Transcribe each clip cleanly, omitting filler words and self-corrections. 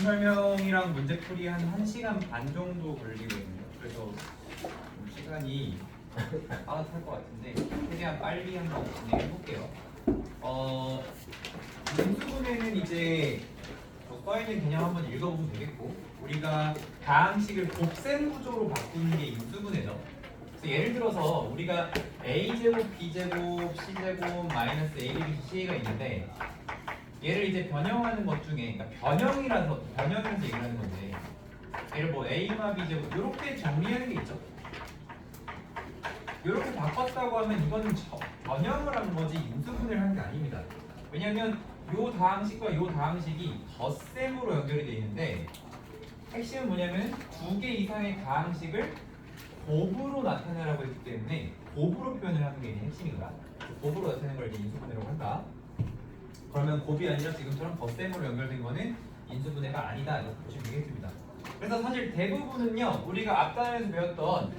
설명이랑 문제풀이 한 1시간 반 정도 걸리거든요. 그래서 좀 시간이 빠듯할 것 같은데 최대한 빨리 한번 진행해볼게요. 인수분해는 이제 써있는 개념 한번 읽어보면 되겠고, 우리가 다항식을 곱셈 구조로 바꾸는 게 인수분해죠. 그래서 예를 들어서 우리가 a제곱, b제곱, c제곱, 마이너스 a, b, c가 있는데, 얘를 이제 변형하는 것 중에, 그러니까 변형이라서 얘기를 하는 건데, 얘를 뭐 a마 b제곱 이렇게 정리하는 게 있죠. 이렇게 바꿨다고 하면 이거는 변형을 한 거지 인수분해를 한 게 아닙니다. 왜냐하면 요 다항식과 요 다항식이 덧셈으로 연결이 되어 있는데, 핵심은 뭐냐면 두 개 이상의 다항식을 곱으로 나타내라고 했기 때문에 곱으로 표현을 하는 게 핵심이다. 곱으로 나타내는 걸 이제 인수분해라고 한다. 그러면 곱이 아니라 지금처럼 덧셈으로 연결된 거는 인수분해가 아니다, 이렇게 보시면 되겠습니다. 그래서 사실 대부분은요, 우리가 앞단에서 배웠던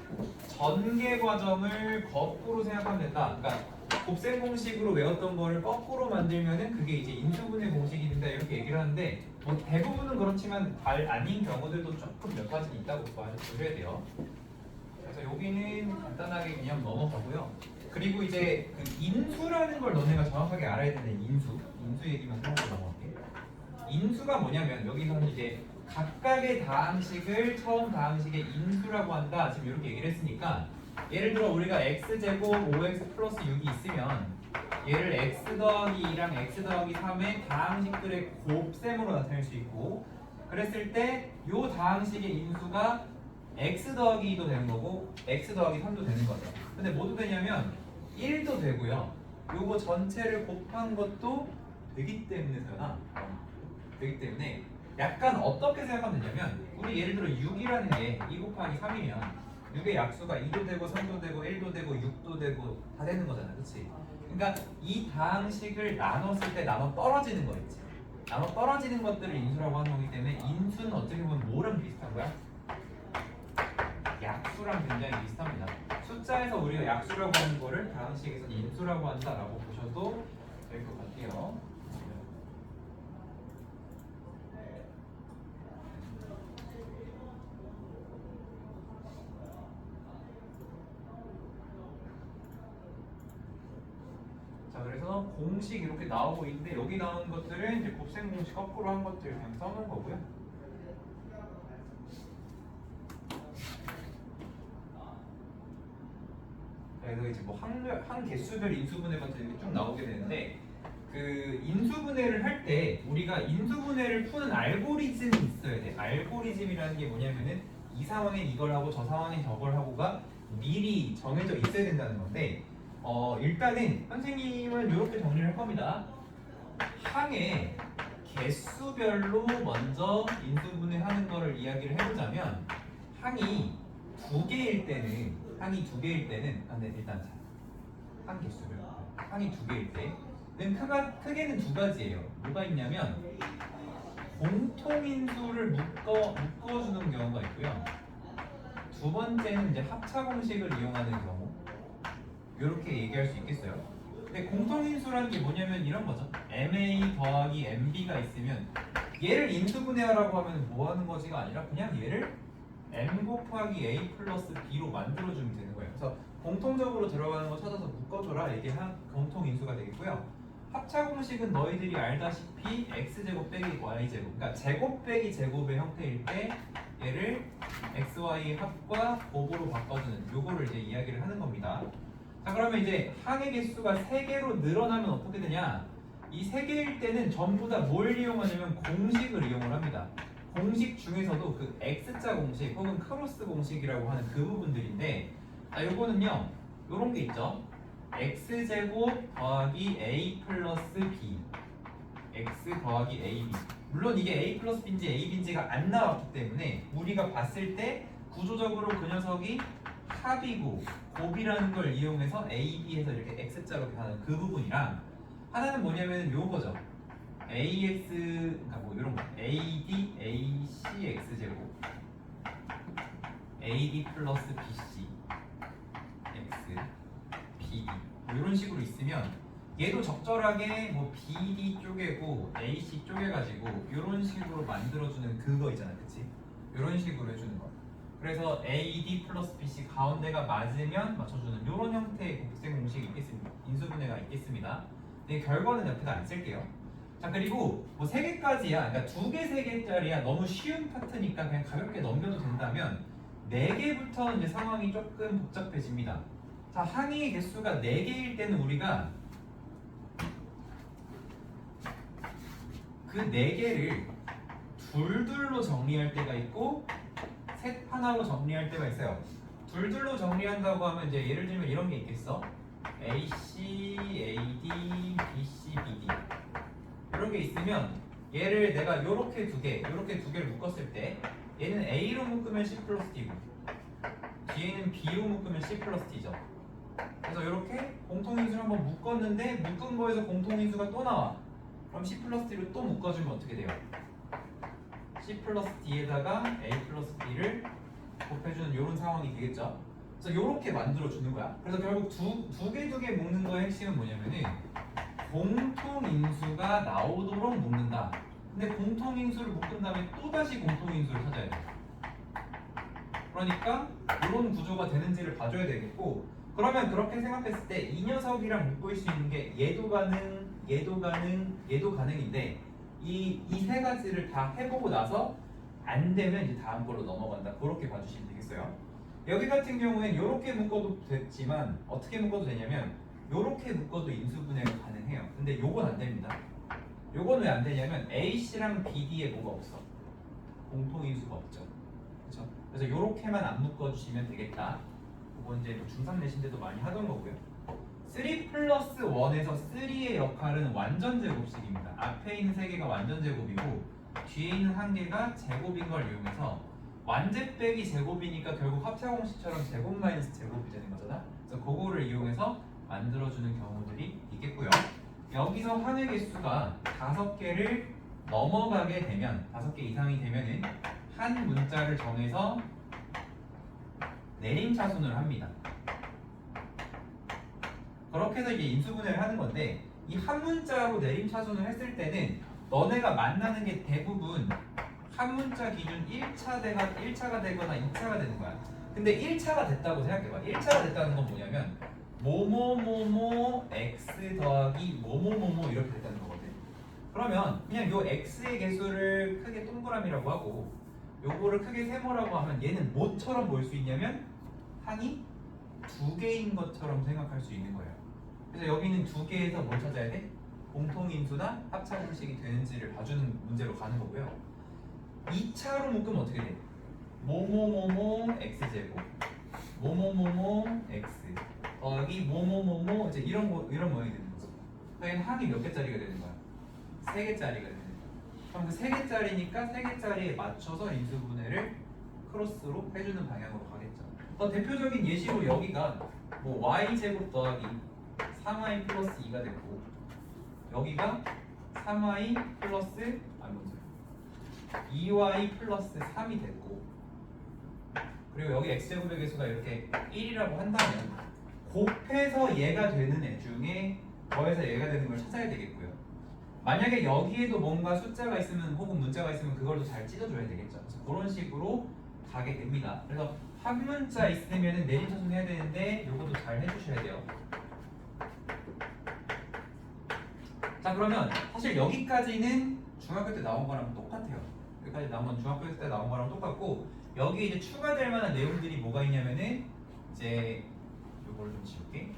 전개 과정을 거꾸로 생각하면 된다. 그러니까 곱셈 공식으로 외웠던 거를 거꾸로 만들면은 그게 이제 인수분해 공식이 된다, 이렇게 얘기를 하는데, 뭐 대부분은 그렇지만 아닌 경우들도 조금 몇 가지 있다고 보셔야 돼요. 그래서 여기는 간단하게 그냥 넘어가고요. 그리고 이제 그 인수라는 걸 너네가 정확하게 알아야 되는 인수 얘기만 하고 넘어갈게. 인수가 뭐냐면 여기서는 이제 각각의 다항식을 처음 다항식의 인수라고 한다. 지금 이렇게 얘기를 했으니까, 예를 들어 우리가 x제곱 5x 플러스 6이 있으면 얘를 x 더하기 2랑 x 더하기 3의 다항식들의 곱셈으로 나타낼 수 있고, 그랬을 때 이 다항식의 인수가 x 더하기 2도 되는 거고 x 더하기 3도 되는 거죠. 근데 모두 되냐면 1도 되고요. 요거 전체를 곱한 것도 되기 때문에 약간 어떻게 생각하면 되냐면, 우리 예를 들어 6이라는 게 2 곱하기 3이면 6의 약수가 2도 되고 3도 되고 1도 되고 6도 되고 다 되는 거잖아, 그렇지? 그러니까 이 다항식을 나눴을 때 나눠 떨어지는 거 있지. 나눠 떨어지는 것들을 인수라고 하는 거기 때문에 인수는 어떻게 보면 뭐랑 비슷한 거야? 약수랑 굉장히 비슷합니다. 숫자에서 우리가 약수라고 하는 거를 다항식에서 인수라고 한다라고 보셔도 될 것 같아요. 자, 그래서 공식 이렇게 나오고 있는데, 여기 나오는 것들은 이제 곱셈 공식 거꾸로 한 것들 그냥 써놓은 거고요. 그래서 이제 뭐 한 개수별 인수분해 같은 게 쭉 나오게 되는데, 그 인수분해를 할 때 우리가 인수분해를 푸는 알고리즘이 있어야 돼. 알고리즘이라는 게 뭐냐면은 이 상황엔 이걸 하고 저 상황엔 저걸 하고가 미리 정해져 있어야 된다는 건데, 일단은 선생님은 이렇게 정리를 할 겁니다. 항의 개수별로 먼저 인수분해하는 거를 이야기를 해보자면, 항이 두 개일 때는 일단 항 개수별 항이 두 개일 때는 크게는 두 가지예요. 뭐가 있냐면 공통인수를 묶어주는 경우가 있고요. 두 번째는 이제 합차 공식을 이용하는 경우, 이렇게 얘기할 수 있겠어요. 근데 공통인수라는 게 뭐냐면 이런 거죠. MA 더하기 MB가 있으면 얘를 인수분해하라고 하면 뭐 하는 거지가 아니라 그냥 얘를 M 곱하기 A 플러스 B로 만들어주면 되는 거예요. 그래서 공통적으로 들어가는 거 찾아서 묶어줘라, 이게 공통인수가 되겠고요. 합차 공식은 너희들이 알다시피 x제곱 빼기 y제곱, 그러니까 제곱 빼기 제곱의 형태일 때 얘를 xy 합과 곱으로 바꿔주는, 요거를 이제 이야기를 하는 겁니다. 자, 그러면 이제 항의 개수가 3개로 늘어나면 어떻게 되냐? 이 3개일 때는 전부 다 뭘 이용하냐면 공식을 이용을 합니다. 공식 중에서도 그 x자 공식 혹은 크로스 공식이라고 하는 그 부분들인데, 요거는요, 요런 게 있죠. x제곱 더하기 a 플러스 b, x 더하기 ab. 물론 이게 a 플러스 b인지 a b인지가 안 나왔기 때문에 우리가 봤을 때 구조적으로 그 녀석이 합이고 곱이라는 걸 이용해서 a, b에서 이렇게 x자로 가는 그 부분이랑, 하나는 뭐냐면 요거죠. ax, 그러니까 뭐 이런 거 ad, ac x제곱, ad 플러스 bc x b, 이런 식으로 있으면 얘도 적절하게 뭐 BD 쪼개고 AC 쪼개가지고 이런 식으로 만들어주는 그거 있잖아, 그치? 이런 식으로 해주는 거. 그래서 AD 플러스 BC 가운데가 맞으면 맞춰주는 이런 형태의 곱셈 공식이 있겠습니다. 인수분해가 있겠습니다. 근데 결과는 옆에다 안 쓸게요. 자, 그리고 뭐 3개까지야, 그러니까 2개, 3개짜리야 너무 쉬운 파트니까 그냥 가볍게 넘겨도 된다면 4개부터는 이제 상황이 조금 복잡해집니다. 자, 항의 개수가 4개일 때는 우리가 그 4개를 둘둘로 정리할 때가 있고 셋 하나로 정리할 때가 있어요. 둘둘로 정리한다고 하면 이제 예를 들면 이런 게 있겠어. AC, AD, BC, BD 이런 게 있으면 얘를 내가 이렇게 두 개를 묶었을 때 얘는 A로 묶으면 C 플러스 D고 뒤에는 B로 묶으면 C 플러스 D죠. 그래서 이렇게 공통인수를 한번 묶었는데 묶은 거에서 공통인수가 또 나와. 그럼 C 플러스 D로 또 묶어주면 어떻게 돼요? C 플러스 D에다가 A 플러스 D를 곱해주는 이런 상황이 되겠죠. 그래서 이렇게 만들어주는 거야. 그래서 결국 두 개 묶는 거의 핵심은 뭐냐면은 공통인수가 나오도록 묶는다. 근데 공통인수를 묶은 다음에 또다시 공통인수를 찾아야 돼. 그러니까 이런 구조가 되는지를 봐줘야 되겠고, 그러면 그렇게 생각했을 때 이 녀석이랑 묶을 수 있는 게 얘도 가능, 얘도 가능, 얘도 가능인데 이 세 가지를 다 해보고 나서 안 되면 이제 다음 걸로 넘어간다. 그렇게 봐주시면 되겠어요. 여기 같은 경우엔 이렇게 묶어도 됐지만 어떻게 묶어도 되냐면 이렇게 묶어도 인수분해가 가능해요. 근데 요건 안 됩니다. 요건 왜 안 되냐면 AC랑 BD에 뭐가 없어? 공통인수가 없죠. 그렇죠? 그래서 이렇게만 안 묶어주시면 되겠다. 이건 이제 중3 내신 때도 많이 하던 거고요. 3 플러스 1에서 3의 역할은 완전 제곱식입니다. 앞에 있는 3개가 완전 제곱이고 뒤에 있는 1개가 제곱인 걸 이용해서 완제 빼기 제곱이니까 결국 합차 공식처럼 제곱 마이너스 제곱이 되는 거잖아. 그래서 그거를 이용해서 만들어주는 경우들이 있겠고요. 여기서 항의 개수가 5개를 넘어가게 되면 5개 이상이 되면은 한 문자를 정해서 내림차순을 합니다. 그렇게 해서 이제 인수분해를 하는 건데 이 한 문자로 내림차순을 했을 때는 너네가 만나는 게 대부분 한 문자 기준 1차가 되거나 2차가 되는 거야. 근데 1차가 됐다고 생각해봐. 1차가 됐다는 건 뭐냐면 뭐뭐뭐뭐 x 더하기 뭐뭐뭐뭐 이렇게 됐다는 거거든. 그러면 그냥 요 x의 개수를 크게 동그라미라고 하고 요거를 크게 세모라고 하면 얘는 뭐처럼 보일 수 있냐면 항이 2개인 것처럼 생각할 수 있는 거예요. 그래서 여기는 2개에서 뭘 찾아야 돼? 공통인수나 합차 공식이 되는지를 봐주는 문제로 가는 거고요. 2차로 묶으면 어떻게 돼? 뭐뭐뭐뭐 x제곱 뭐뭐뭐뭐 x 여기 뭐뭐뭐뭐 이제 이런 모양이 되는 거죠. 그러니까 항이 몇 개짜리가 되는 거야? 3개짜리가 되는 거야. 그럼 그 3개짜리니까 3개짜리에 맞춰서 인수분해를 크로스로 해주는 방향으로 가겠죠. 대표적인 예시로 여기가 뭐 y제곱 더하기 3y 플러스 2가 됐고 여기가 3y 플러스 2y 플러스 3이 됐고 그리고 여기 x제곱의 개수가 이렇게 1이라고 한다면 곱해서 얘가 되는 애 중에 더해서 얘가 되는 걸 찾아야 되겠고요. 만약에 여기에도 뭔가 숫자가 있으면 혹은 문자가 있으면 그걸도 잘 찢어줘야 되겠죠. 그래서 그런 식으로 가게 됩니다. 그래서 한 문자 있으면 내림차순 해야 되는데 요것도 잘 해주셔야 돼요. 자, 그러면 사실 여기까지는 중학교 때 나온 거랑 똑같아요. 여기까지 나온 건 중학교 때 나온 거랑 똑같고 여기 이제 추가될 만한 내용들이 뭐가 있냐면은 이제 요거를 좀 지울게.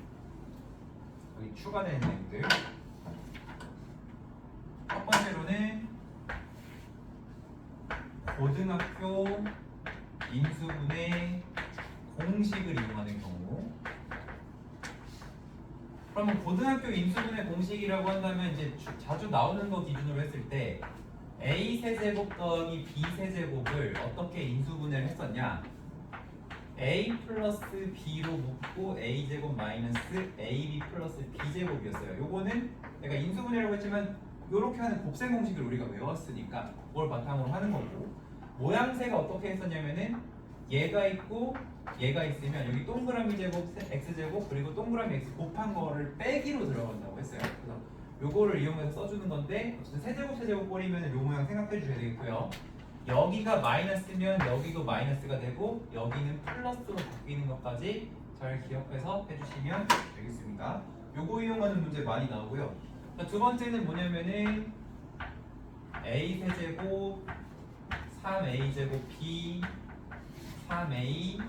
여기 추가되는 내용들. 첫 번째로는 고등학교 인수분해 공식을 이용하는 경우. 그러면 고등학교 인수분해 공식이라고 한다면 이제 자주 나오는 거 기준으로 했을 때 a 세제곱 더하기 b 세제곱을 어떻게 인수분해를 했었냐? a 플러스 b로 묶고 a 제곱 마이너스 ab 플러스 b 제곱이었어요. 요거는 내가 인수분해라고 했지만 이렇게 하는 곱셈 공식을 우리가 외웠으니까 그걸 바탕으로 하는 거고 모양새가 어떻게 했었냐면은 얘가 있고 얘가 있으면 여기 동그라미 제곱 x제곱 그리고 동그라미 x 곱한 거를 빼기로 들어간다고 했어요. 그래서 요거를 이용해서 써주는 건데 어쨌든 세제곱 버리면 요 모양 생각해 주셔야 되겠고요. 여기가 마이너스면 여기도 마이너스가 되고 여기는 플러스로 바뀌는 것까지 잘 기억해서 해주시면 되겠습니다. 요거 이용하는 문제 많이 나오고요. 자, 두 번째는 뭐냐면은 a 세제곱 3a 제곱 b 3a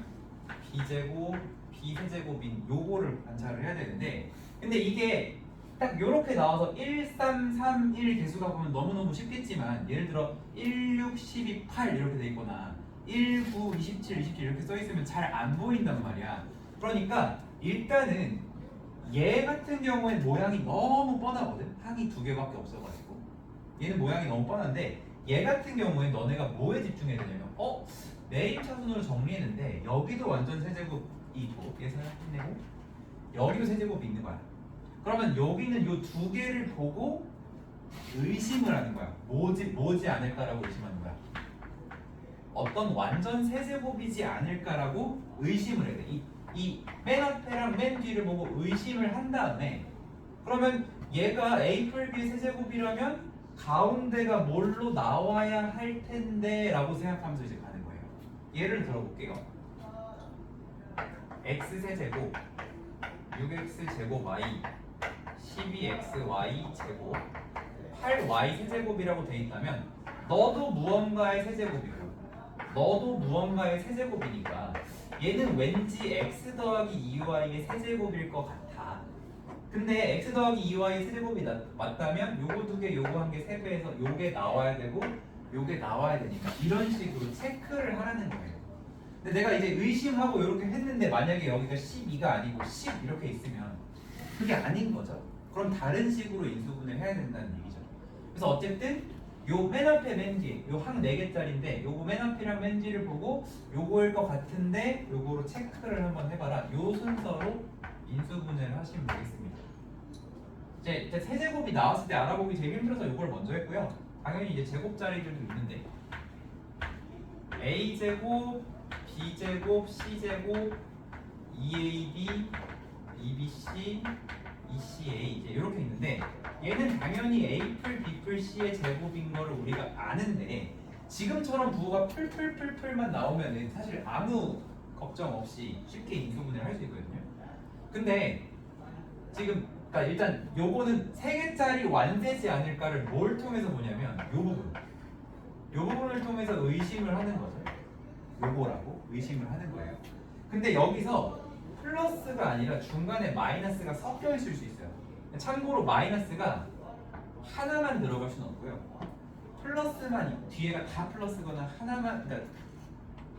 b제곱 b 세제곱인 요거를 관찰을 해야 되는데 근데 이게 딱 요렇게 나와서 1, 3, 3, 1 개수가 보면 너무너무 쉽겠지만 예를 들어 1, 6, 12, 8 이렇게 돼 있거나 1, 9, 27, 27 이렇게 써 있으면 잘 안 보인단 말이야. 그러니까 일단은 얘 같은 경우엔 모양이 너무 뻔하거든. 항이 두 개밖에 없어가지고 얘는 모양이 너무 뻔한데 얘 같은 경우에 너네가 뭐에 집중해야 되냐면 메인 차순으로 정리했는데 여기도 완전 세제곱이 있고 계산해내고 여기도 세제곱이 있는 거야. 그러면 여기는 요 두 개를 보고 의심을 하는 거야. 뭐지 않을까라고 의심하는 거야. 어떤 완전 세제곱이지 않을까라고 의심을 해야 돼. 이 맨 앞에랑 맨 뒤를 보고 의심을 한 다음에 그러면 얘가 a 플 b 세제곱이라면 가운데가 뭘로 나와야 할 텐데 라고 생각하면서 이제 가는 거예요. 예를 들어볼게요. x세제곱 6x 제곱 y 12xy 제곱 8y 세제곱이라고 돼 있다면 너도 무언가의 세제곱이고 너도 무언가의 세제곱이니까 얘는 왠지 x 더하기 2y의 세제곱일 것 같아. 근데 x 더하기 2y의 세제곱이 맞다면 요거 두 개, 요거 한 개, 세 배에서 요게 나와야 되고 요게 나와야 되니까 이런 식으로 체크를 하라는 거예요. 근데 내가 이제 의심하고 이렇게 했는데 만약에 여기가 12가 아니고 10 이렇게 있으면 그게 아닌 거죠. 그럼 다른 식으로 인수분해를 해야 된다는 얘기죠. 그래서 어쨌든 요 맨 앞에 맨 뒤, 요 항 4개짜리인데 요거 맨 앞이랑 맨 뒤를 보고 요거일 것 같은데 요거로 체크를 한번 해봐라. 요 순서로 인수분해를 하시면 되겠습니다. 이제 세제곱이 나왔을 때 알아보기 제일 힘들어서 요걸 먼저 했고요. 당연히 이제 제곱자리들도 있는데 a제곱, b제곱, c제곱, 2ab, 2bc, 2ca 이제 이렇게 있는데 얘는 당연히 a 풀 b 풀 c의 제곱인 거를 우리가 아는데 지금처럼 부호가 풀풀풀풀만 나오면은 사실 아무 걱정 없이 쉽게 인수분해를 할 수 있거든요. 근데 지금 그러니까 일단 요거는 3개짜리 완세지 않을까를 뭘 통해서 보냐면 요 부분을 통해서 의심을 하는 거죠. 요거라고 의심을 하는 거예요. 근데 여기서 플러스가 아니라 중간에 마이너스가 섞여 있을 수 있어요. 참고로 마이너스가 하나만 들어갈 수는 없고요. 플러스만 뒤에가 다 플러스거나 하나만 그러니까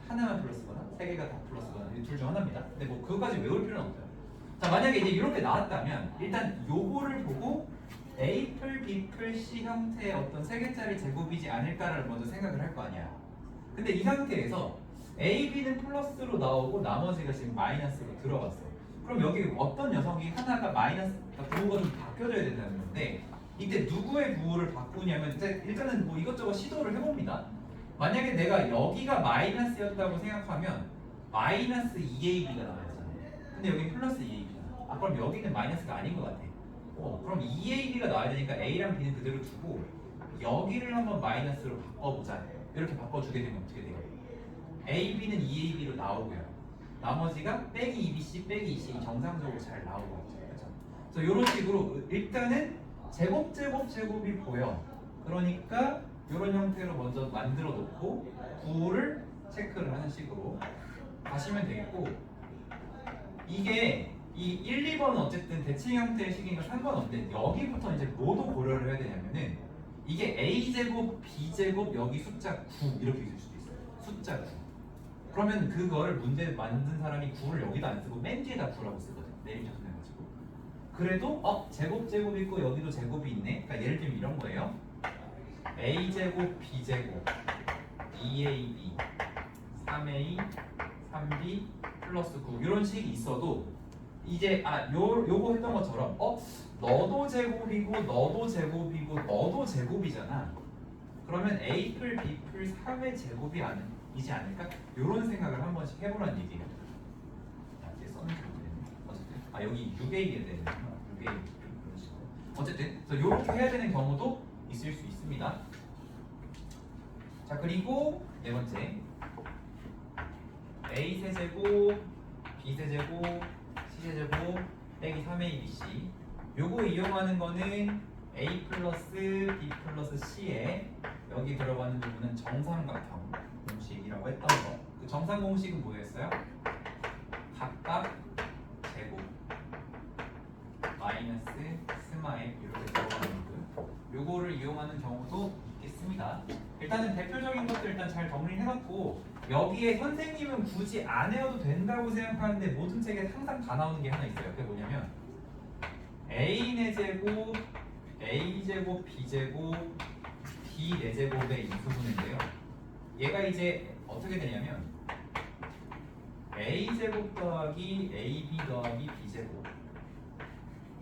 하나만 플러스거나 세 개가 다 플러스거나 둘 중 하나입니다. 근데 뭐 그거까지 외울 필요는 없어요. 자 만약에 이제 이렇게 나왔다면 일단 요거를 보고 A 풀 B 풀 C 형태의 어떤 3개짜리 제곱이지 않을까를 먼저 생각을 할 거 아니야. 근데 이 상태에서 A, B는 플러스로 나오고 나머지가 지금 마이너스로 들어갔어. 그럼 여기 어떤 녀석이 하나가 마이너스, 그러니까 부호가 좀 바뀌어져야 된다는 건데 이때 누구의 부호를 바꾸냐면 일단은 뭐 이것저것 시도를 해봅니다. 만약에 내가 여기가 마이너스였다고 생각하면 마이너스 2AB가 나와있잖아요. 근데 여기 플러스 2AB잖아. 아 그럼 여기는 마이너스가 아닌 것 같아. 그럼 2AB가 나와야 되니까 A랑 B는 그대로 두고 여기를 한번 마이너스로 바꿔보자. 이렇게 바꿔주게 되면 어떻게 돼요? AB는 2AB로 나오고요. 나머지가 빼기 2BC 빼기 2C 정상적으로 잘 나오고 있죠. 그렇죠? 그래서 이런 식으로 일단은 제곱이 보여. 그러니까 이런 형태로 먼저 만들어 놓고 부호를 체크를 하는 식으로 가시면 되겠고 이게 이 1, 2번은 어쨌든 대칭 형태의 식이니까 3번 어때? 여기부터 이제 뭐도 고려를 해야 되냐면은 이게 A제곱, B제곱, 여기 숫자 9 이렇게 있을 수도 있어요. 숫자 9. 그러면 그걸 문제 만든 사람이 9를 여기다 안 쓰고 맨 뒤에다 9라고 쓰거든. 내림 작성해가지고. 그래도 제곱 있고 여기도 제곱이 있네. 그러니까 예를 들면 이런 거예요. A제곱, B제곱, 2AB, 3A, 3B 플러스 9 이런 식이 있어도 이제 요거 했던 것처럼 너도 제곱이고 너도 제곱이고 너도 제곱이잖아. 그러면 A 풀 B 풀 3의 제곱이 이지 않을까? 이런 생각을 한 번씩 해보라는 얘기예요. 이게 썼는지 모르겠네. 어쨌든 여기 6A에 되는 6A 그런 식으로. 어쨌든 그래서 이렇게 해야 되는 경우도 있을 수 있습니다. 자 그리고 네 번째 A 세제곱 B 세제곱 C 세제곱 빼기 3ABC 요거 이용하는 거는 A 플러스 B 플러스 C에 여기 들어가는 부분은 정삼각형 공식이라고 했던 거. 그 정삼 공식은 뭐였어요? 각각 제곱 마이너스 스마일 이렇게 들어가는 부분. 요거를 이용하는 경우도 있겠습니다. 일단은 대표적인 것들 일단 잘 정리해놨고 여기에 선생님은 굳이 안 해도 된다고 생각하는데 모든 책에 항상 다 나오는 게 하나 있어요. 그게 뭐냐면 A의 제곱, A제곱, B제곱, B4제곱의 인수분해인데요. 얘가 이제 어떻게 되냐면 A제곱 더하기 AB 더하기 B제곱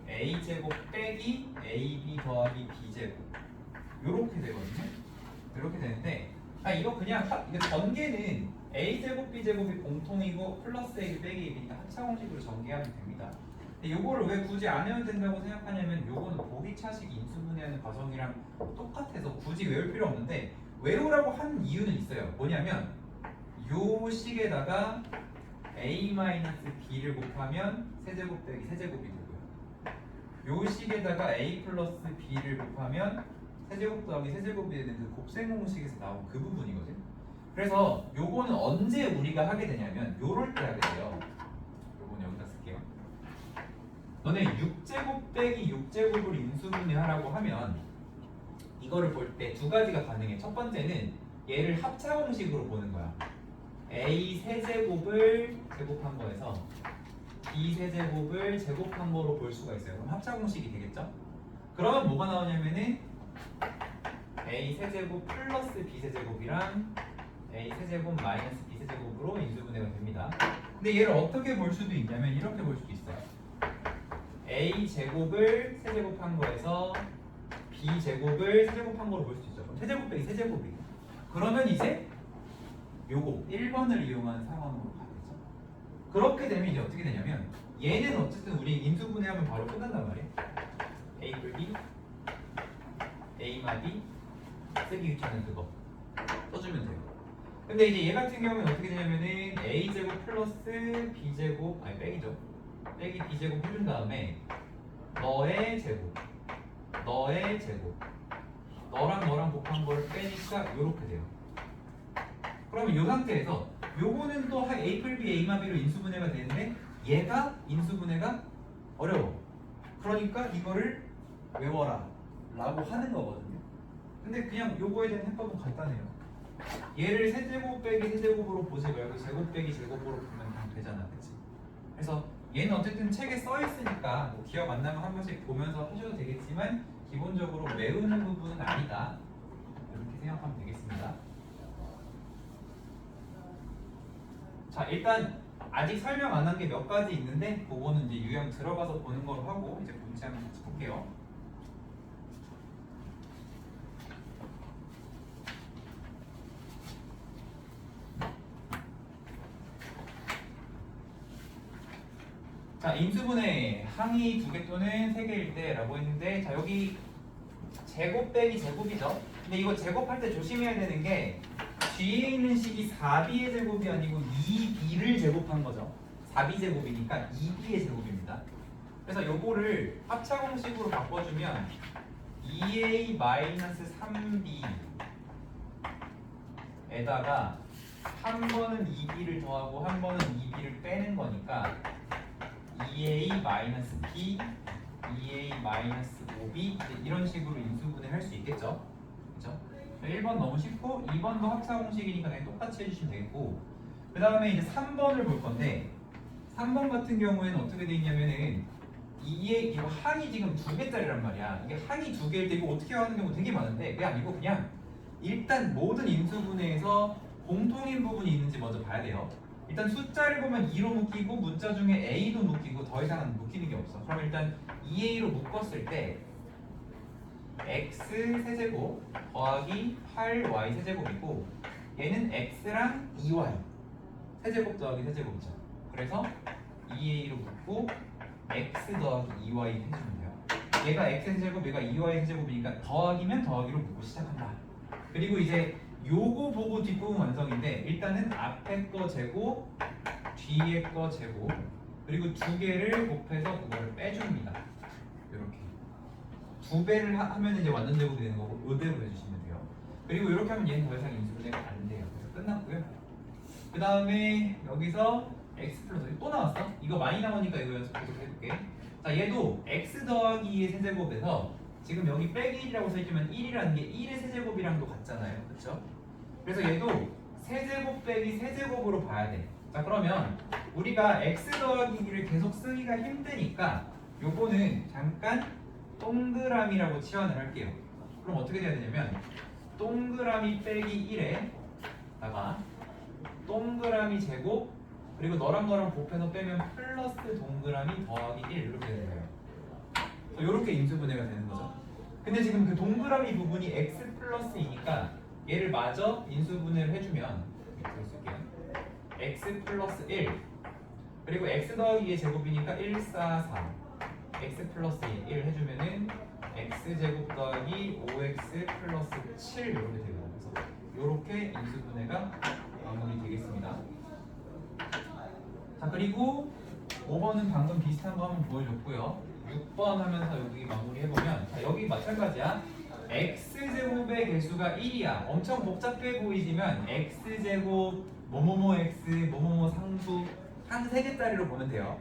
A제곱 빼기 AB 더하기 B제곱 요렇게 되거든요. 이렇게 되는데 이거 그냥 이거 전개는 A제곱 B제곱이 공통이고 플러스 A 빼기 B니까 합차 공식으로 전개하면 됩니다. 근데 요거를 왜 굳이 안 해도 된다고 생각하냐면 요거는 보기차식 인수분해하는 과정이랑 똑같아서 굳이 외울 필요 없는데 외우라고 하는 이유는 있어요. 뭐냐면 요 식에다가 A-B를 곱하면 세제곱 빼기 세제곱이 되고요. 요 식에다가 A 플러스 B를 곱하면 세제곱 더하기 세제곱이 되는 그 곱셈 공식에서 나온 그 부분이거든. 그래서 요거는 언제 우리가 하게 되냐면 요럴 때 하게 돼요. 요거는 여기다 쓸게요. 너네 6제곱 빼기 6제곱을 인수분해하라고 하면 이거를 볼 때 두 가지가 가능해. 첫 번째는 얘를 합차 공식으로 보는 거야. A 세제곱을 제곱한 거에서 B 세제곱을 제곱한 거로 볼 수가 있어요. 그럼 합차 공식이 되겠죠? 그러면 뭐가 나오냐면은 A 세제곱 플러스 B 세제곱이랑 A 세제곱 마이너스 B 세제곱으로 인수분해가 됩니다. 근데 얘를 어떻게 볼 수도 있냐면 이렇게 볼 수도 있어요. A 제곱을 세제곱한 거에서 B 제곱을 세제곱한 거로 볼 수 있죠. 그럼 세제곱 빼기 세제곱이고. 그러면 이제 요거 1번을 이용한 상황으로 가겠죠. 그렇게 되면 이제 어떻게 되냐면 얘는 어쨌든 우리 인수분해하면 바로 끝난단 말이에요. A 뿔기 A 마비 쓰기 귀찮은 그거 써주면 돼요. 근데 이제 얘 같은 경우는 어떻게 되냐면은 A 제곱 플러스 B 제곱 빼기죠. 빼기 B 제곱 해준 다음에 너의 제곱 너의 제곱 너랑 너랑 곱한 거를 빼니까 요렇게 돼요. 그러면 이 상태에서 요거는 또 A 플 B A 마비로 인수분해가 되는데 얘가 인수분해가 어려워. 그러니까 이거를 외워라 라고 하는 거거든요. 근데 그냥 요거에 대한 해법은 간단해요. 얘를 세제곱 빼기 세제곱으로 보지 말고 제곱 빼기 제곱으로 보면 그냥 되잖아. 그치? 그래서 얘는 어쨌든 책에 써 있으니까 뭐 기억 안 나면 한 번씩 보면서 하셔도 되겠지만 기본적으로 외우는 부분은 아니다. 이렇게 생각하면 되겠습니다. 자 일단 아직 설명 안 한 게 몇 가지 있는데 그거는 이제 유형 들어가서 보는 걸로 하고 이제 문제 한번 같이 볼게요. 자 인수분해 항이 2개 또는 3개일 때라고 했는데 자 여기 제곱 빼기 제곱이죠. 근데 이거 제곱할 때 조심해야 되는 게 뒤에 있는 식이 4b의 제곱이 아니고 2b를 제곱한 거죠. 4b 제곱이니까 2b의 제곱입니다. 그래서 요거를 합차 공식으로 바꿔주면 2a-3b에다가 한 번은 2b를 더하고 한 번은 2b를 빼는 거니까 2a-b, 2a-5b 이런 식으로 인수분해 할 수 있겠죠. 그렇죠? 1번 너무 쉽고 2번도 합차 공식이니까 그냥 똑같이 해주시면 되겠고 그 다음에 이제 3번을 볼 건데 3번 같은 경우에는 어떻게 돼 있냐면은 이거 항이 지금 2개짜리란 말이야. 이게 항이 2개일 때 이거 어떻게 하는 경우 되게 많은데 그게 아니고 그냥 일단 모든 인수분해에서 공통인 부분이 있는지 먼저 봐야 돼요. 일단 숫자를 보면 2로 묶이고 문자 중에 A도 묶이고 더 이상은 묶이는 게 없어. 그럼 일단 2A로 묶었을 때 x 세제곱 더하기 8y 세제곱이고 얘는 x랑 2y 세제곱 더하기 세제곱이죠. 그래서 2a로 묶고 x 더하기 2y 해주면 돼요. 얘가 x 세제곱, 얘가 2y 세제곱이니까 더하기면 더하기로 묶고 시작한다. 그리고 이제 요거 보고 뒷부분 완성인데 일단은 앞에 거 제곱, 뒤에 거 제곱, 그리고 두 개를 곱해서 그거를 빼줍니다. 이렇게 두 배를 하면 이제 완전 제곱이 되는 거고 이대로 해주시면 돼요. 그리고 이렇게 하면 얘는 더 이상 인수분해가 안 돼요. 그래서 끝났고요. 그 다음에 여기서 x 플러스 또 나왔어? 이거 많이 나오니까 이거 연습 계속 해볼게. 자, 얘도 x 더하기 2의 세제곱에서 지금 여기 빼기 1이라고 써있지만 1이라는 게 1의 세제곱이랑도 같잖아요. 그렇죠? 그래서 얘도 세제곱 빼기 세제곱으로 봐야 돼. 자, 그러면 우리가 x 더하기 2를 계속 쓰기가 힘드니까 요거는 잠깐 동그라미라고 치환을 할게요. 그럼 어떻게 돼야 되냐면 동그라미 빼기 1에다가 동그라미 제곱 그리고 너랑 너랑 곱해서 빼면 플러스 동그라미 더하기 1 이렇게 되는 거예요. 이렇게 인수분해가 되는 거죠. 근데 지금 그 동그라미 부분이 x 플러스 2니까 얘를 마저 인수분해를 해주면 이렇게 쓸게요. x 플러스 1 그리고 x 더하기 2의 제곱이니까 1, 4, 4 x 플러스 1 해주면은 x 제곱 더하기 5x 플러스 7 이렇게 되거든요. 그래서 이렇게 인수분해가 마무리 되겠습니다. 자, 그리고 5번은 방금 비슷한 거 한번 보여줬고요. 6번 하면서 여기 마무리 해보면 자, 여기 마찬가지야. x제곱의 개수가 1이야. 엄청 복잡해 보이지만 x제곱 뭐뭐뭐 x 뭐뭐뭐 상수 한 3개짜리로 보면 돼요.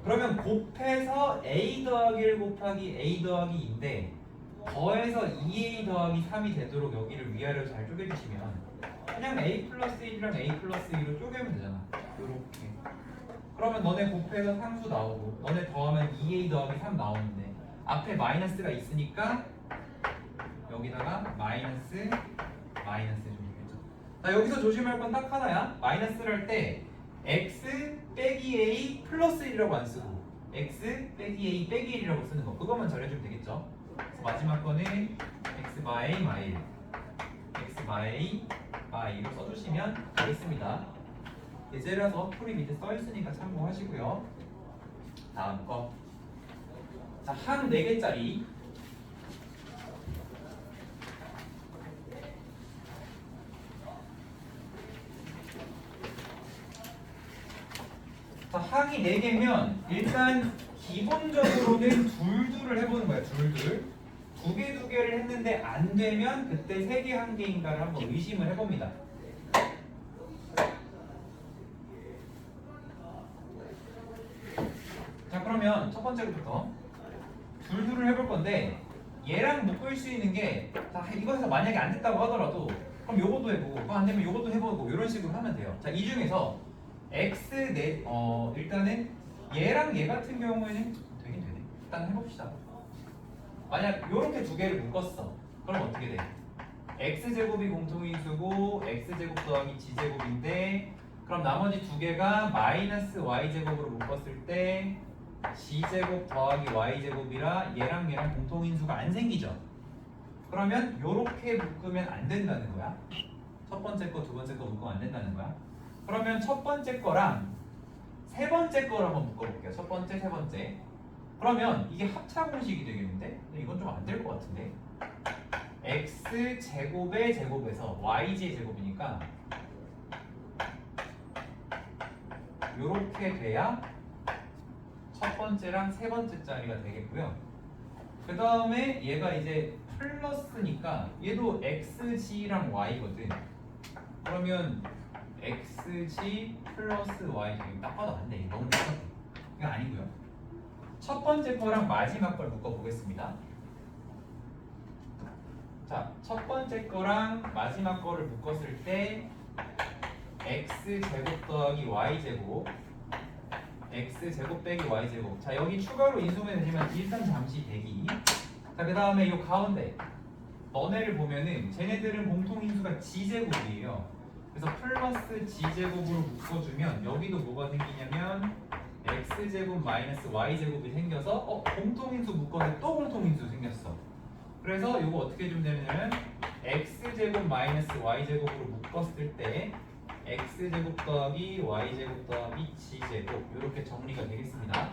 그러면 곱해서 a 더하기 1 곱하기 a 더하기 2인데 더해서 2a 더하기 3이 되도록 여기를 위아래로 잘 쪼개주시면 그냥 a 플러스 1이랑 a 플러스 2로 쪼개면 되잖아. 요렇게. 그러면 너네 곱해서 상수 나오고 너네 더하면 2a 더하기 3 나오는데 앞에 마이너스가 있으니까 여기다가 마이너스 해주면 되겠죠. 자, 여기서 조심할 건 딱 하나야. 마이너스를 할 때 x 빼기 a 플러스 1이라고 안 쓰고 x 빼기 a 빼기 1이라고 쓰는 거 그것만 잘해주면 되겠죠. 그래서 마지막 거는 x 바이 마이 x 바이 마이로 써주시면 되겠습니다. 예제라서 풀이 밑에 써있으니까 참고하시고요. 다음 거. 자, 한 4개짜리 자, 항이 4개면 일단 기본적으로는 둘둘을 해보는 거야. 둘둘. 2개를 했는데 안 되면 그때 3개, 1개인가를 한번 의심을 해봅니다. 자, 그러면 첫 번째부터 둘둘을 해볼 건데 얘랑 묶을 수 있는 게 자, 이거에서 만약에 안 됐다고 하더라도 그럼 요것도 해보고 그거 안 되면 요것도 해보고 이런 식으로 하면 돼요. 자, 이 중에서 x 일단은 얘랑 얘 같은 경우에는 되긴 되네. 일단 해봅시다. 만약 요렇게 2개를 묶었어. 그럼 어떻게 돼? x제곱이 공통인수고 x제곱 더하기 g제곱인데 그럼 나머지 2개가 마이너스 y제곱으로 묶었을 때 g제곱 더하기 y제곱이라 얘랑 얘랑 공통인수가 안 생기죠. 그러면 요렇게 묶으면 안 된다는 거야. 첫 번째 거, 두 번째 거 묶으면 안 된다는 거야. 그러면 첫 번째 거랑 세 번째 거를 한번 묶어볼게요. 첫 번째, 세 번째. 그러면 이게 합차 공식이 되겠는데? 근데 이건 좀 안 될 것 같은데? x 제곱의 제곱에서 yj 제곱이니까 요렇게 돼야 첫 번째랑 세 번째 짜리가 되겠고요. 그 다음에 얘가 이제 플러스니까 얘도 xg랑 y거든. 그러면 xg 플러스 y 딱 봐도 안 돼. 너무 복잡해. 이거 아니고요. 첫 번째 거랑 마지막 걸 묶어 보겠습니다. 자, 첫 번째 거랑 마지막 거를 묶었을 때 x 제곱 더하기 y 제곱 x 제곱 빼기 y 제곱. 자, 여기 추가로 인수분해 되지만 일단 잠시 대기. 자, 그 다음에 이 가운데 너네를 보면은 쟤네들은 공통인수가 g제곱이에요. 그래서 플러스 g제곱으로 묶어주면 여기도 뭐가 생기냐면 x제곱 마이너스 y제곱이 생겨서 공통인수 묶었는데 또 공통인수 생겼어. 그래서 이거 어떻게 해주면 되냐면 x제곱 마이너스 y제곱으로 묶었을 때 x제곱 더하기 y제곱 더하기 g제곱 이렇게 정리가 되겠습니다.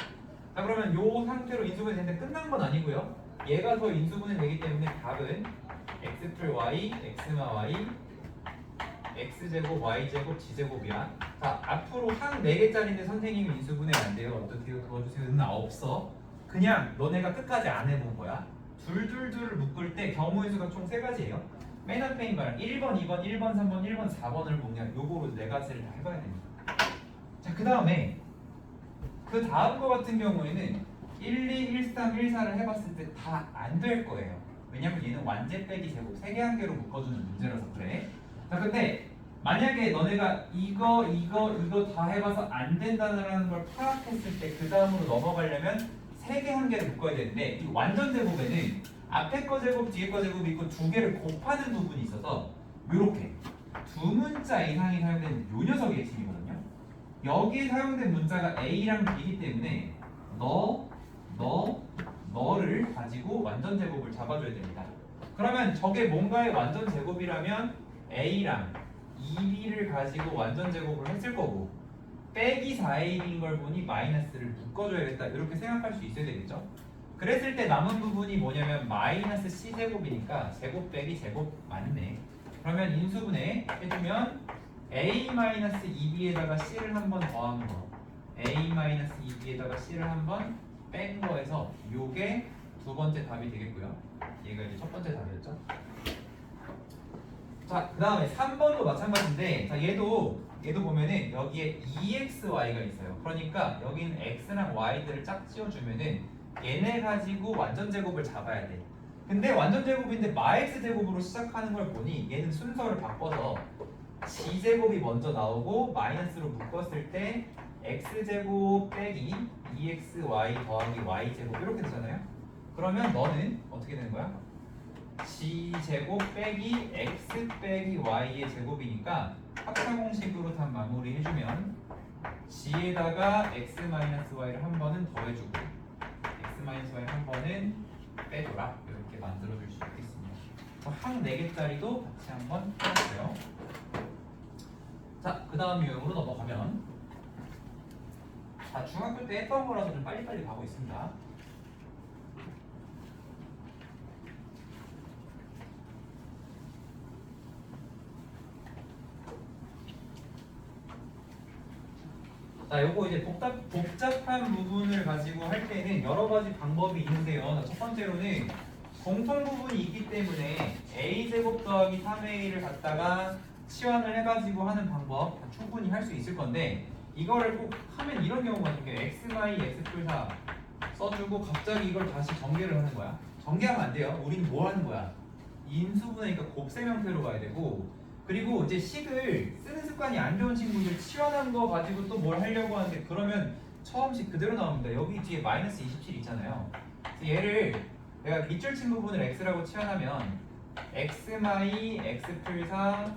자 그러면 요 상태로 인수분해 되는데 끝난 건 아니고요. 얘가 더 인수분해 되기 때문에 답은 x 풀 y, x마 y, x제곱 y제곱 g제곱이야. 자 앞으로 항 4개짜리인데 선생님이 인수분해 안 돼요. 어떻게요? 그어주세요. 는 없어. 그냥 너네가 끝까지 안 해본 거야. 둘둘둘을 묶을 때 경우의 수가 총 3가지예요. 맨 앞에 있는 거랑 1번, 2번, 1번, 3번, 1번, 4번을 보면 요거로 4가지를 다 해봐야 됩니다. 자 그 다음에 그 다음 거 같은 경우에는 1, 2, 1, 3, 1, 4를 해봤을 때 다 안 될 거예요. 왜냐면 얘는 완제 빼기 제곱 3개 한 개로 묶어주는 문제라서 그래. 자 근데 만약에 너네가 이거 다 해봐서 안 된다는 걸 파악했을 때 그 다음으로 넘어가려면 3개 한 개를 묶어야 되는데 이 완전 제곱에는 앞에 거 제곱 뒤에 거 제곱이 있고 2개를 곱하는 부분이 있어서 이렇게 2문자 이상이 사용된 요 녀석이 핵심이거든요. 여기에 사용된 문자가 A랑 B이기 때문에 너를 가지고 완전 제곱을 잡아줘야 됩니다. 그러면 저게 뭔가의 완전 제곱이라면 A랑 2B를 가지고 완전 제곱을 했을 거고 빼기 4A인 걸 보니 마이너스를 묶어줘야겠다 이렇게 생각할 수 있어야 되겠죠. 그랬을 때 남은 부분이 뭐냐면 마이너스 C제곱이니까 제곱 빼기 제곱 맞네. 그러면 인수분해 해주면 A-2B에다가 C를 한 번 더한 거 A-2B에다가 C를 한 번 뺀 거에서 요게 두 번째 답이 되겠고요. 얘가 이제 첫 번째 답이었죠. 자, 그 다음에 3번도 마찬가지인데 자 얘도 보면은 여기에 EXY가 있어요. 그러니까 여기는 X랑 Y들을 짝 지어주면은 얘네 가지고 완전 제곱을 잡아야 돼. 근데 완전 제곱인데 마X 제곱으로 시작하는 걸 보니 얘는 순서를 바꿔서 G제곱이 먼저 나오고 마이너스로 묶었을 때 X제곱 빼기 2XY 더하기 Y제곱 이렇게 되잖아요. 그러면 너는 어떻게 되는 거야? G제곱 빼기 X 빼기 Y의 제곱이니까 합차공식으로 다 마무리 해주면 G에다가 X-Y를 한 번은 더해주고 X-Y를 한 번은 빼줘라 이렇게 만들어줄 수 있겠습니다. 항 4개짜리도 같이 한번 해볼게요. 자, 그 다음 유형으로 넘어가면 자 중학교 때 했던 거라서 좀 빨리빨리 가고 있습니다. 자, 요거 이제 복잡한 부분을 가지고 할 때는 여러 가지 방법이 있는데요. 첫 번째로는 공통 부분이 있기 때문에 a제곱 더하기 3a를 갖다가 치환을 해가지고 하는 방법 충분히 할 수 있을 건데 이거를 꼭 하면 이런 경우가 생겨요. x, y, x 풀 4 써주고 갑자기 이걸 다시 전개를 하는 거야. 전개하면 안 돼요. 우리는 뭐 하는 거야? 인수분해니까 곱셈 형태로 가야 되고 그리고 이제 식을 쓰는 습관이 안 좋은 친구들 치환한 거 가지고 또 뭘 하려고 하는데 그러면 처음식 그대로 나옵니다. 여기 뒤에 마이너스 27 있잖아요. 그래서 얘를 내가 밑줄 친 부분을 x라고 치환하면 x 마이 x 풀 4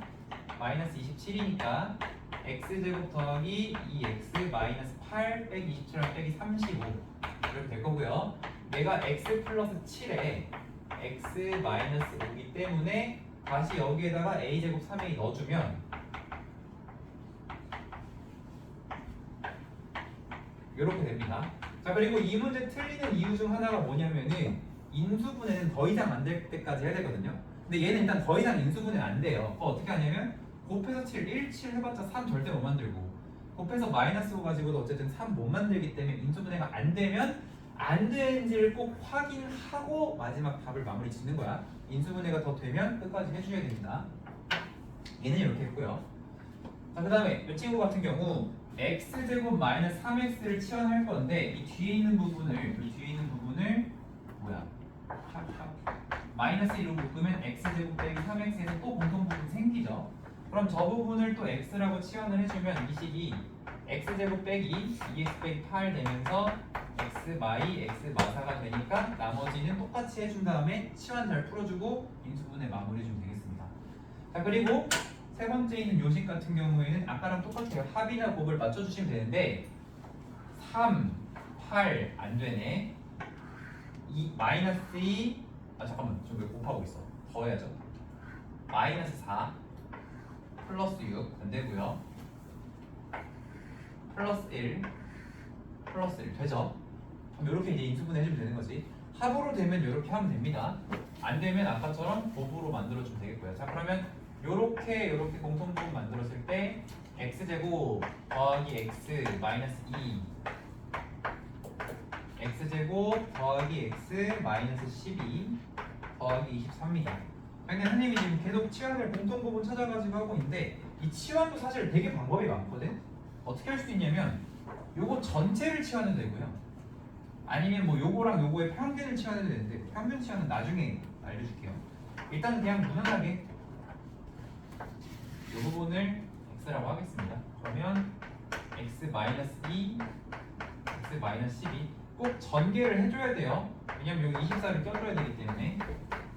마이너스 27이니까 x제곱 더하기 2x 마이너스 8 빼기 27랑 빼기 35 이렇게 될 거고요. 내가 x 플러스 7에 x 마이너스 5이기 때문에 다시 여기에다가 a제곱 3a 넣어주면 이렇게 됩니다. 자 그리고 이 문제 틀리는 이유 중 하나가 뭐냐면은 인수분해는 더 이상 안 될 때까지 해야 되거든요. 근데 얘는 일단 더 이상 인수분해 안 돼요. 어떻게 하냐면 곱해서 7, 1, 7 해봤자 3 절대 못 만들고 곱해서 마이너스 5 가지고도 어쨌든 3 못 만들기 때문에 인수분해가 안 되면 안 되는지를 꼭 확인하고 마지막 답을 마무리 짓는 거야. 인수분해가 더 되면 끝까지 해주셔야 됩니다. 얘는 이렇게 했고요. 자, 그 다음에 이 친구 같은 경우 x제곱 마이너스 3x를 치환할 건데 이 뒤에 있는 부분을 뭐야? 마이너스 1로 묶으면 x제곱 빼기 3x에서 또 공통 부분 생기죠. 그럼 저 부분을 또 x라고 치환을 해주면 이 식이 x제곱 빼기 2x 빼기 8 되면서 x 마이 x 마사가 되니까 나머지는 똑같이 해준 다음에 치환 잘 풀어주고 인수분해 마무리 해주면 되겠습니다. 자 그리고 세 번째 있는 요식 같은 경우에는 아까랑 똑같아요. 합이나 곱을 맞춰주시면 되는데 3, 8 안 되네. 이 마이너스 2 잠깐만 좀 왜 곱하고 있어. 더해야죠. 마이너스 4 플러스 6 안되고요. 플러스 1 플러스 1 되죠? 그럼 이렇게 이제 인수분해 해주면 되는 거지. 합으로 되면 이렇게 하면 됩니다. 안 되면 아까처럼 곱으로 만들어주면 되겠고요. 자, 그러면 요렇게 공통부분 만들었을 때 x제곱 더하기 x 마이너스 2 x제곱 더하기 x 마이너스 12 더하기 23입니다. 그러니까 선생님이 지금 계속 치환을 공통부분 찾아가지고 하고 있는데 이 치환도 사실 되게 방법이 많거든. 어떻게 할 수 있냐면 요거 전체를 치환해도 되고요. 아니면 뭐 요거랑 요거의 평균을 치환해도 되는데 평균 치환은 나중에 알려줄게요. 일단 그냥 무난하게 이 부분을 x라고 하겠습니다. 그러면 x-2, x-12 꼭 전개를 해줘야 돼요. 왜냐면 여기 24를 껴줘야 되기 때문에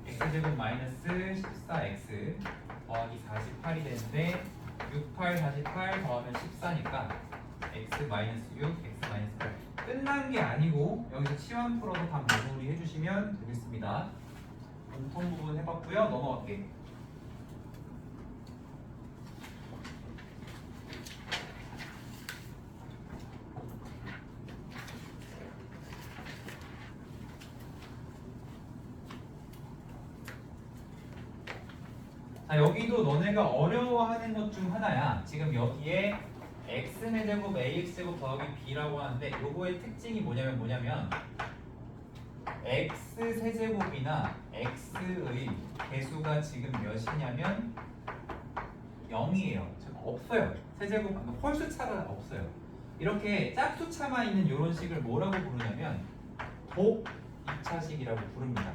x제곱 마이너스 14x 더하기 48이 되는데 68, 48 더하면 14니까 x-6, x-8 끝난 게 아니고 여기서 치환 풀어서 다 마무리 해주시면 되겠습니다. 공통 부분 해봤고요. 넘어갈게. 자, 여기도 너네가 어려워하는 것 중 하나야. 지금 여기에 x의 제곱 ax제곱 더하기 b라고 하는데 요거의 특징이 뭐냐면 x 세제곱이나 x의 개수가 지금 몇이냐면 0이에요. 지금 없어요. 세제곱 홀수차가 없어요. 이렇게 짝수차만 있는 이런 식을 뭐라고 부르냐면 복 2차식이라고 부릅니다.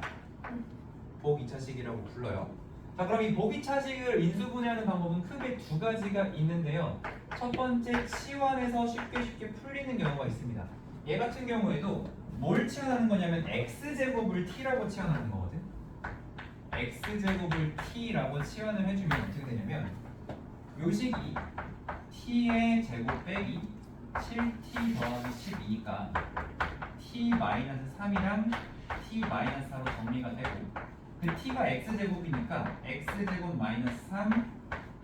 복 2차식이라고 불러요. 자, 그럼 이 복 2차식을 인수분해하는 방법은 크게 두 가지가 있는데요. 첫 번째, 치환해서 쉽게 풀리는 경우가 있습니다. 얘 같은 경우에도 뭘 치환하는 거냐면 x제곱을 t라고 치환하는 거거든. x제곱을 t라고 치환을 해주면 어떻게 되냐면 요 식이 t의 제곱 빼기 7t 더하기 12가 t-3이랑 t-4로 정리가 되고 그 t가 x제곱이니까 x제곱 마이너스 3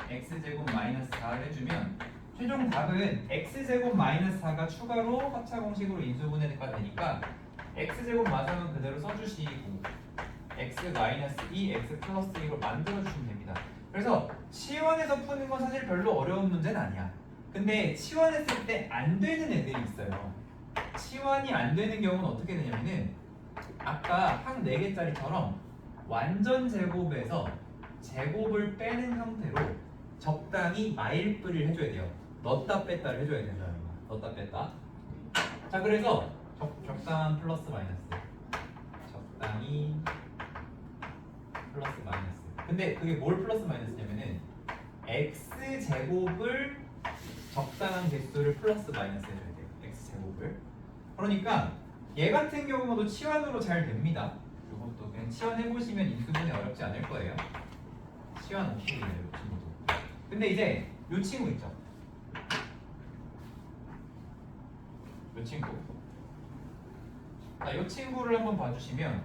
x제곱 마이너스 4를 해주면 최종 답은 x제곱 마이너스 4가 추가로 합차공식으로 인수분해가 되니까 x제곱 마상은 그대로 써주시고 x 마이너스 2, x 플러스 2로 만들어주시면 됩니다. 그래서 치환해서 푸는 건 사실 별로 어려운 문제는 아니야. 근데 치환했을 때 안 되는 애들이 있어요. 치환이 안 되는 경우는 어떻게 되냐면은 아까 항 4개짜리처럼 완전 제곱에서 제곱을 빼는 형태로 적당히 마일프를 해줘야 돼요. 넣었다 뺐다를 해줘야 된다는 거야. 넣었다 뺐다. 자, 그래서 적당한 플러스 마이너스, 적당히 플러스 마이너스. 근데 그게 뭘 플러스 마이너스냐면은 x 제곱을 적당한 개수를 플러스 마이너스 해줘야 돼요. x 제곱을. 그러니까 얘 같은 경우도 치환으로 잘 됩니다. 이것도 그냥 치환해보시면 인수분해 어렵지 않을 거예요. 치환 오케이예요, 이 친구도. 근데 이제 이 친구 있죠? 이 친구. 자, 이 친구를 한번 봐주시면